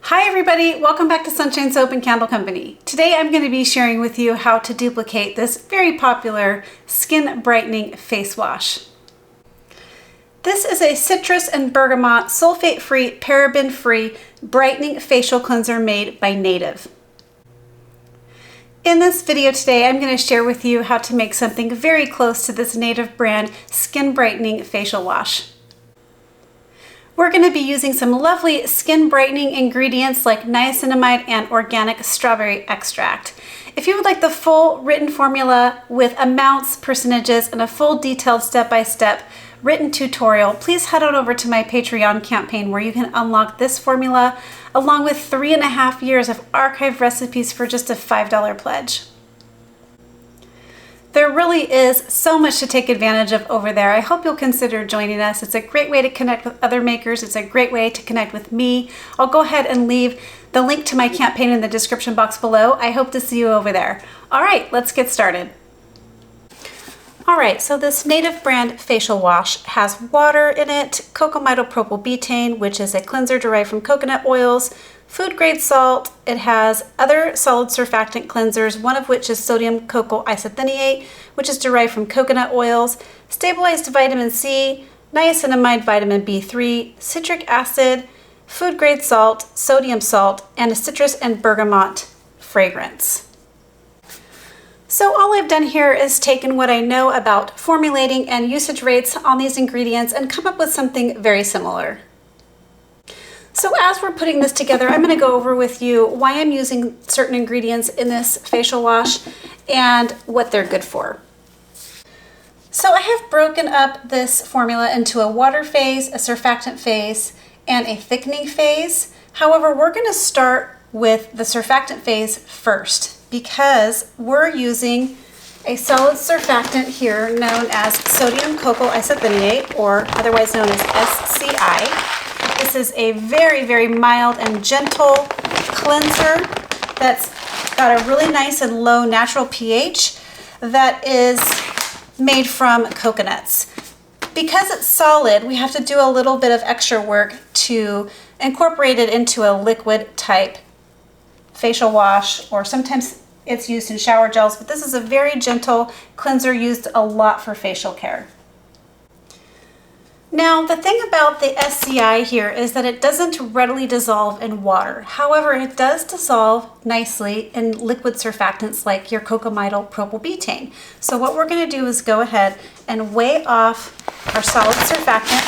Hi everybody, welcome back to Sunshine Soap and Candle Company. Today I'm going to be sharing with you how to duplicate this very popular skin brightening face wash. This is a citrus and bergamot sulfate-free, paraben-free brightening facial cleanser made by Native. In this video today, I'm going to share with you how to make something very close to this Native brand skin brightening facial wash. We're going to be using some lovely skin brightening ingredients like niacinamide and organic strawberry extract. If you would like the full written formula with amounts, percentages, and a full detailed step-by-step written tutorial, please head on over to my Patreon campaign where you can unlock this formula along with 3.5 years of archived recipes for just a $5 pledge. There really is so much to take advantage of over there. I hope you'll consider joining us. It's a great way to connect with other makers. It's a great way to connect with me. I'll go ahead and leave the link to my campaign in the description box below. I hope to see you over there. All right, let's get started. All right, so this Native brand facial wash has water in it, cocamidopropyl betaine, which is a cleanser derived from coconut oils, food grade salt. It has other solid surfactant cleansers, one of which is sodium cocoyl isethionate, which is derived from coconut oils, stabilized vitamin C, niacinamide vitamin B3, citric acid, food grade salt, sodium salt, and a citrus and bergamot fragrance. So all I've done here is taken what I know about formulating and usage rates on these ingredients and come up with something very similar. So as we're putting this together, I'm going to go over with you why I'm using certain ingredients in this facial wash and what they're good for. So I have broken up this formula into a water phase, a surfactant phase, and a thickening phase. However, we're going to start with the surfactant phase first because we're using a solid surfactant here known as sodium cocoyl isethionate, or otherwise known as SCI. This is a very, very mild and gentle cleanser that's got a really nice and low natural pH that is made from coconuts. Because it's solid, we have to do a little bit of extra work to incorporate it into a liquid type facial wash, or sometimes it's used in shower gels, but this is a very gentle cleanser used a lot for facial care. Now, the thing about the SCI here is that it doesn't readily dissolve in water. However, it does dissolve nicely in liquid surfactants like your cocamidopropyl betaine. So what we're going to do is go ahead and weigh off our solid surfactant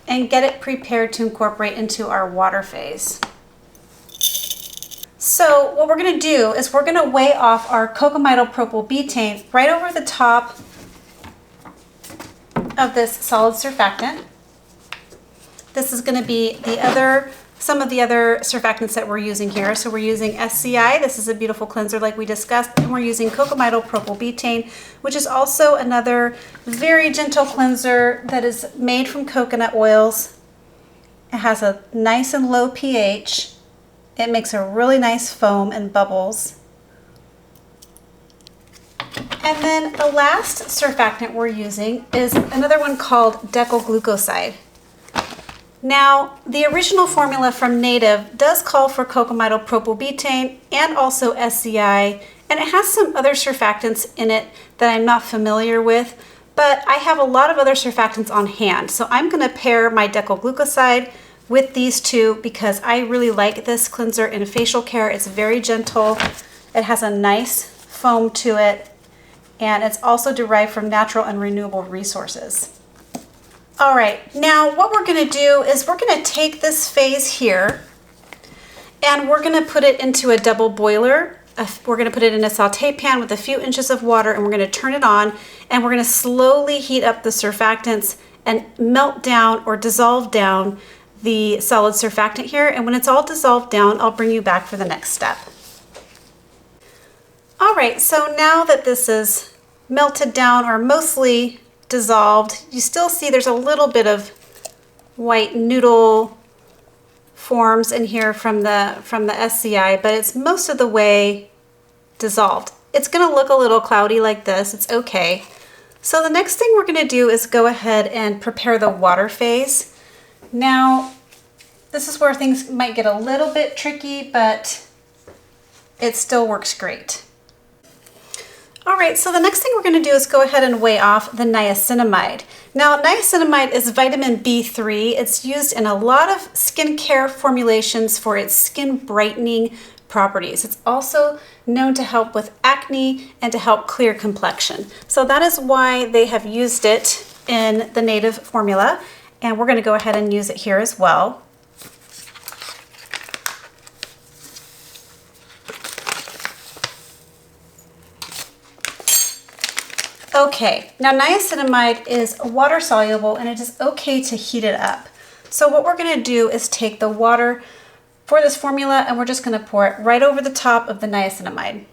and get it prepared to incorporate into our water phase. So what we're going to do is we're going to weigh off our cocamidopropyl betaine right over the top of this solid surfactant. This is going to be some of the other surfactants that we're using here. So we're using SCI. This is a beautiful cleanser like we discussed, and we're using cocamidopropyl betaine, which is also another very gentle cleanser that is made from coconut oils. It has a nice and low pH. It makes a really nice foam and bubbles. And then the last surfactant we're using is another one called Decyl Glucoside. Now, the original formula from Native does call for cocamidopropyl betaine and also SCI, and it has some other surfactants in it that I'm not familiar with, but I have a lot of other surfactants on hand. So I'm going to pair my Decyl Glucoside with these two because I really like this cleanser in facial care. It's very gentle. It has a nice foam to it, and it's also derived from natural and renewable resources. All right, now what we're going to do is we're going to take this phase here and we're going to put it into a double boiler. We're going to put it in a saute pan with a few inches of water, and we're going to turn it on, and we're going to slowly heat up the surfactants and melt down or dissolve down the solid surfactant here. And when it's all dissolved down, I'll bring you back for the next step. All right, so now that this is melted down or mostly dissolved, you still see there's a little bit of white noodle forms in here from the SCI, but it's most of the way dissolved. It's going to look a little cloudy like this. It's okay. So the next thing we're going to do is go ahead and prepare the water phase. Now, This is where things might get a little bit tricky, but it still works great. All right, so the next thing we're going to do is go ahead and weigh off the niacinamide. Now, niacinamide is vitamin B3. It's used in a lot of skincare formulations for its skin brightening properties. It's also known to help with acne and to help clear complexion. So that is why they have used it in the native formula, and we're going to go ahead and use it here as well. Okay, now niacinamide is water soluble and it is okay to heat it up. So what we're going to do is take the water for this formula and we're just going to pour it right over the top of the niacinamide.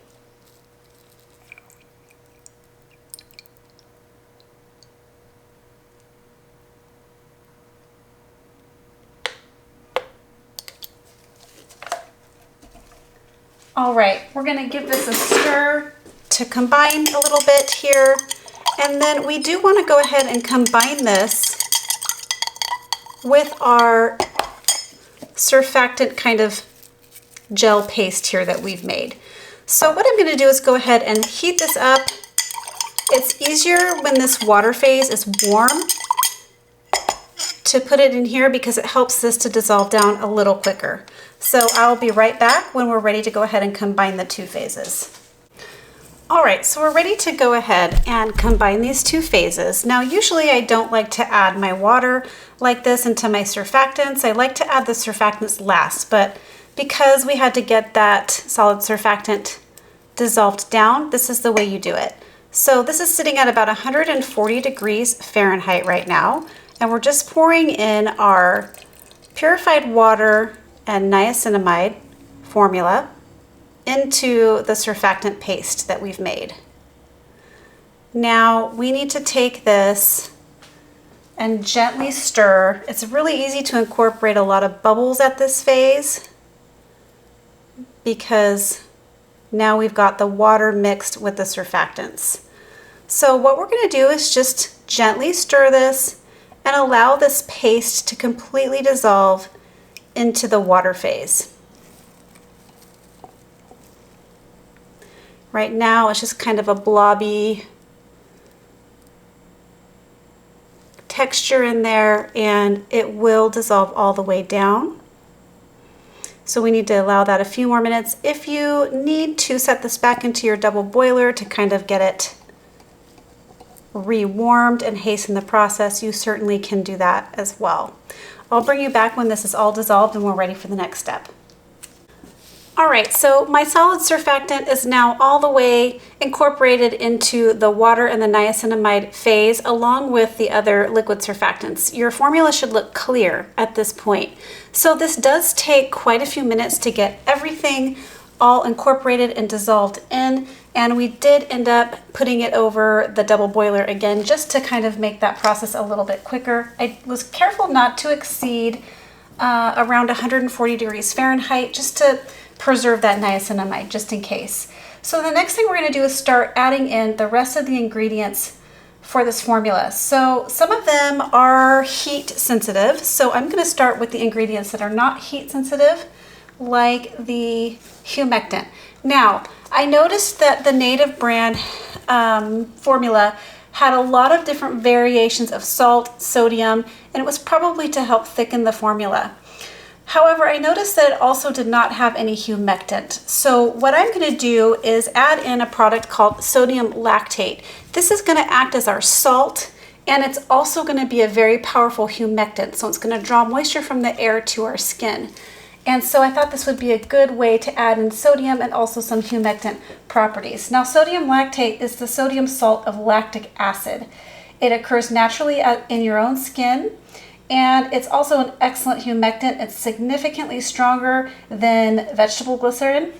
All right, we're going to give this a stir to combine a little bit here, and then we do want to go ahead and combine this with our surfactant kind of gel paste here that we've made. So what I'm going to do is go ahead and heat this up. It's easier when this water phase is warm to put it in here because it helps this to dissolve down a little quicker. So I'll be right back when we're ready to go ahead and combine the two phases. All right, so we're ready to go ahead and combine these two phases. Now, usually I don't like to add my water like this into my surfactants. I like to add the surfactants last, but because we had to get that solid surfactant dissolved down, this is the way you do it. So this is sitting at about 140 degrees Fahrenheit right now, and we're just pouring in our purified water and niacinamide formula into the surfactant paste that we've made. Now we need to take this and gently stir. It's really easy to incorporate a lot of bubbles at this phase because now we've got the water mixed with the surfactants. So what we're going to do is just gently stir this and allow this paste to completely dissolve into the water phase. Right now it's just kind of a blobby texture in there, and it will dissolve all the way down. So we need to allow that a few more minutes. If you need to set this back into your double boiler to kind of get it re-warmed and hasten the process, you certainly can do that as well. I'll bring you back when this is all dissolved and we're ready for the next step. All right, so my solid surfactant is now all the way incorporated into the water and the niacinamide phase along with the other liquid surfactants. Your formula should look clear at this point. So this does take quite a few minutes to get everything all incorporated and dissolved in, and we did end up putting it over the double boiler again just to kind of make that process a little bit quicker. I was careful not to exceed around 140 degrees Fahrenheit just to preserve that niacinamide just in case. So the next thing we're going to do is start adding in the rest of the ingredients for this formula. So some of them are heat sensitive, so I'm going to start with the ingredients that are not heat sensitive, like the humectant. Now, I noticed that the native brand formula had a lot of different variations of salt, sodium, and it was probably to help thicken the formula. However, I noticed that it also did not have any humectant. So what I'm going to do is add in a product called sodium lactate. This is going to act as our salt, and it's also going to be a very powerful humectant. So it's going to draw moisture from the air to our skin. And so I thought this would be a good way to add in sodium and also some humectant properties. Now, sodium lactate is the sodium salt of lactic acid. It occurs naturally in your own skin, and it's also an excellent humectant. It's significantly stronger than vegetable glycerin.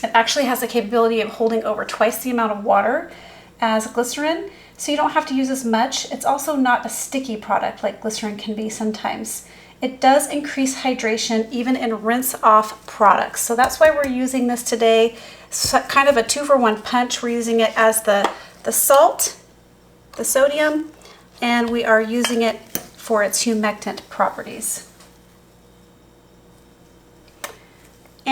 It actually has the capability of holding over twice the amount of water as glycerin, so you don't have to use as much. It's also not a sticky product like glycerin can be sometimes. It does increase hydration even in rinse-off products. So that's why we're using this today. It's kind of a 2-for-1 punch. We're using it as the salt, the sodium, and we are using it for its humectant properties.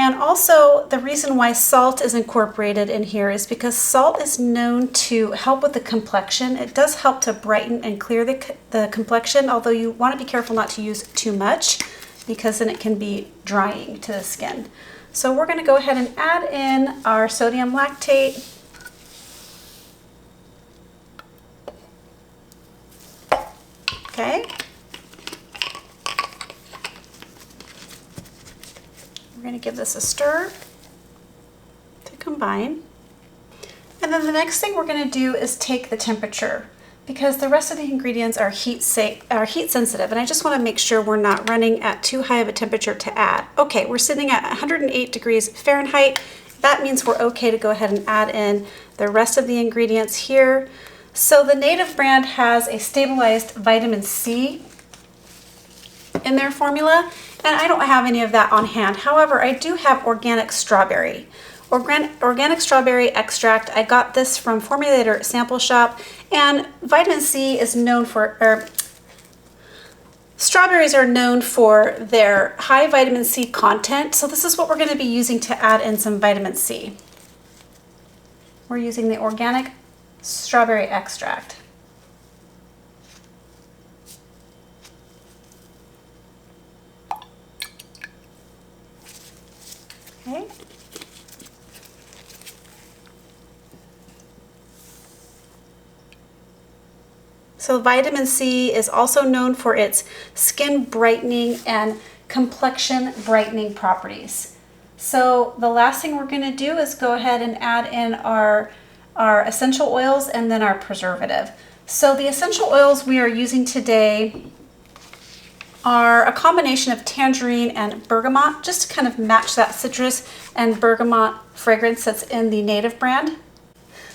And also the reason why salt is incorporated in here is because salt is known to help with the complexion. It does help to brighten and clear the complexion, although you want to be careful not to use too much because then it can be drying to the skin. So we're going to go ahead and add in our sodium lactate. Okay. We're going to give this a stir to combine. And then the next thing we're going to do is take the temperature, because the rest of the ingredients are heat sensitive, and I just want to make sure we're not running at too high of a temperature to add. Okay, we're sitting at 108 degrees Fahrenheit. That means we're okay to go ahead and add in the rest of the ingredients here. So the Native brand has a stabilized vitamin C in their formula, and I don't have any of that on hand. However, I do have organic strawberry. Organic strawberry extract. I got this from Formulator Sample Shop, and vitamin C is known for, strawberries are known for their high vitamin C content, so this is what we're going to be using to add in some vitamin C. We're using the organic strawberry extract. Okay. So vitamin C is also known for its skin brightening and complexion brightening properties. So the last thing we're going to do is go ahead and add in our essential oils and then our preservative. So the essential oils we are using today are a combination of tangerine and bergamot, just to kind of match that citrus and bergamot fragrance that's in the Native brand.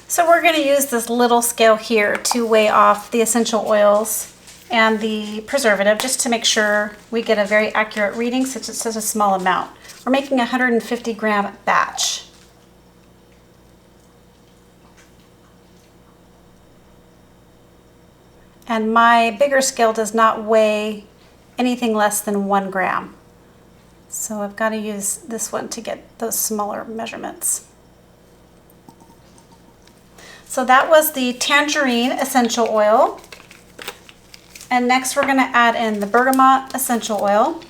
So we're going to use this little scale here to weigh off the essential oils and the preservative, just to make sure we get a very accurate reading since it's such a small amount. We're making a 150 gram batch. And my bigger scale does not weigh anything less than 1 gram. So I've got to use this one to get those smaller measurements. So that was the tangerine essential oil. And next we're going to add in the bergamot essential oil.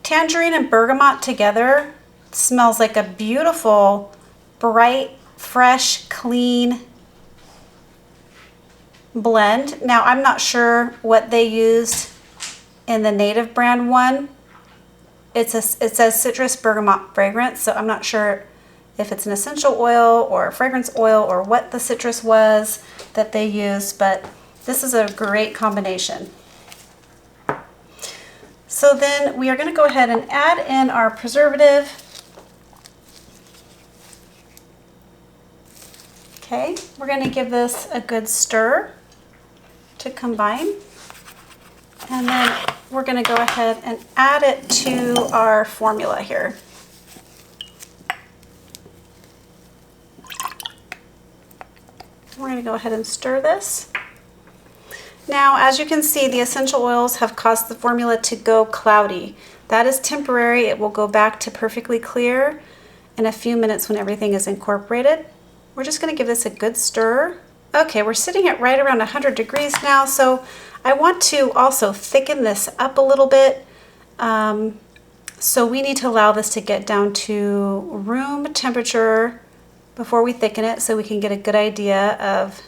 Tangerine and bergamot together smells like a beautiful, bright, fresh, clean blend. Now I'm not sure what they used in the Native brand one. It says citrus bergamot fragrance, so I'm not sure if it's an essential oil or a fragrance oil or what the citrus was that they used, but this is a great combination. So then we are going to go ahead and add in our preservative. Okay, we're going to give this a good stir to combine. And then we're going to go ahead and add it to our formula here. We're going to go ahead and stir this. Now, as you can see, the essential oils have caused the formula to go cloudy. That is temporary. It will go back to perfectly clear in a few minutes when everything is incorporated. We're just going to give this a good stir. Okay, we're sitting at right around 100 degrees now, so I want to also thicken this up a little bit. So we need to allow this to get down to room temperature before we thicken it, so we can get a good idea of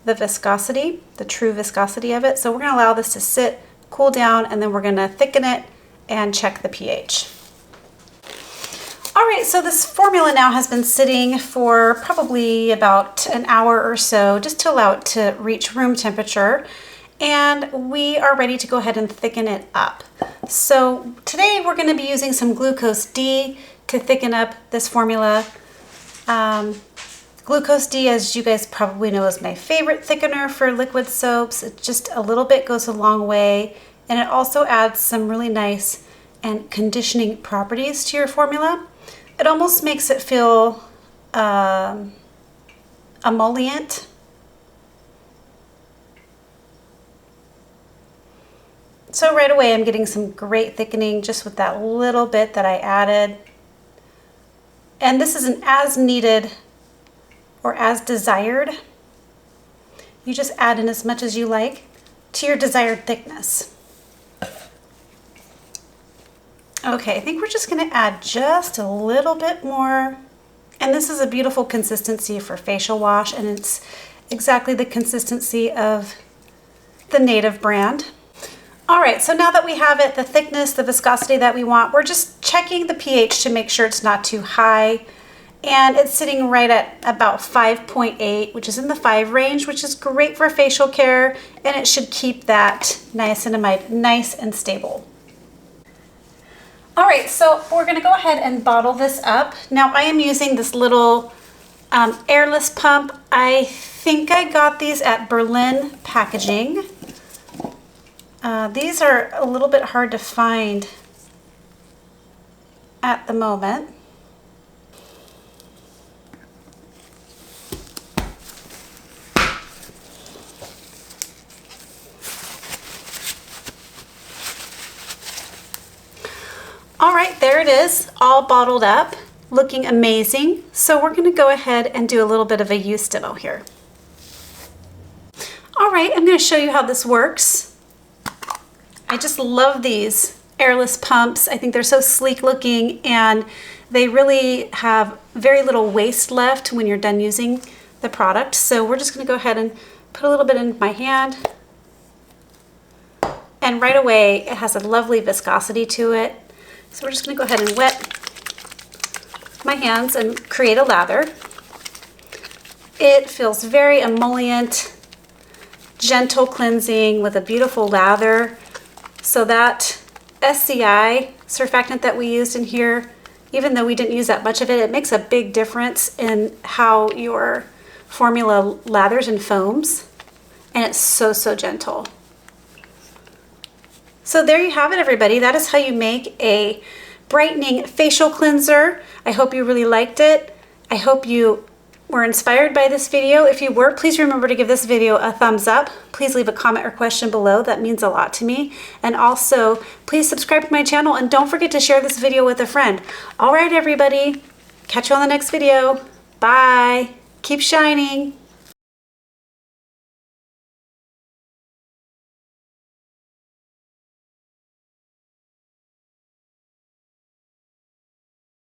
the viscosity, the true viscosity of it. So we're going to allow this to sit, cool down, and then we're going to thicken it and check the pH. All right, so this formula now has been sitting for probably about an hour or so, just to allow it to reach room temperature, and we are ready to go ahead and thicken it up. So today we're going to be using some glucose D to thicken up this formula. Glucose D, as you guys probably know, is my favorite thickener for liquid soaps. It just a little bit goes a long way, and it also adds some really nice and conditioning properties to your formula. It almost makes it feel emollient. So right away I'm getting some great thickening just with that little bit that I added. And this is an as needed or as desired. You just add in as much as you like to your desired thickness. Okay, I think we're just going to add just a little bit more. And this is a beautiful consistency for facial wash, and it's exactly the consistency of the Native brand. All right, so now that we have it, the thickness, the viscosity that we want, we're just checking the pH to make sure it's not too high. And it's sitting right at about 5.8, which is in the 5 range, which is great for facial care, and it should keep that niacinamide nice and stable. All right, so we're gonna go ahead and bottle this up. Now I am using this little airless pump. I think I got these at Berlin Packaging. These are a little bit hard to find at the moment. All right, there it is, all bottled up, looking amazing. So we're gonna go ahead and do a little bit of a use demo here. All right, I'm gonna show you how this works. I just love these airless pumps. I think they're so sleek looking, and they really have very little waste left when you're done using the product. So we're just gonna go ahead and put a little bit in my hand. And right away, it has a lovely viscosity to it. So we're just gonna go ahead and wet my hands and create a lather. It feels very emollient, gentle cleansing with a beautiful lather. So that SCI surfactant that we used in here, even though we didn't use that much of it, it makes a big difference in how your formula lathers and foams. And it's so, so gentle. So there you have it, everybody. That is how you make a brightening facial cleanser. I hope you really liked it. I hope you were inspired by this video. If you were, please remember to give this video a thumbs up. Please leave a comment or question below. That means a lot to me. And also, please subscribe to my channel, and don't forget to share this video with a friend. All right, everybody. Catch you on the next video. Bye. Keep shining.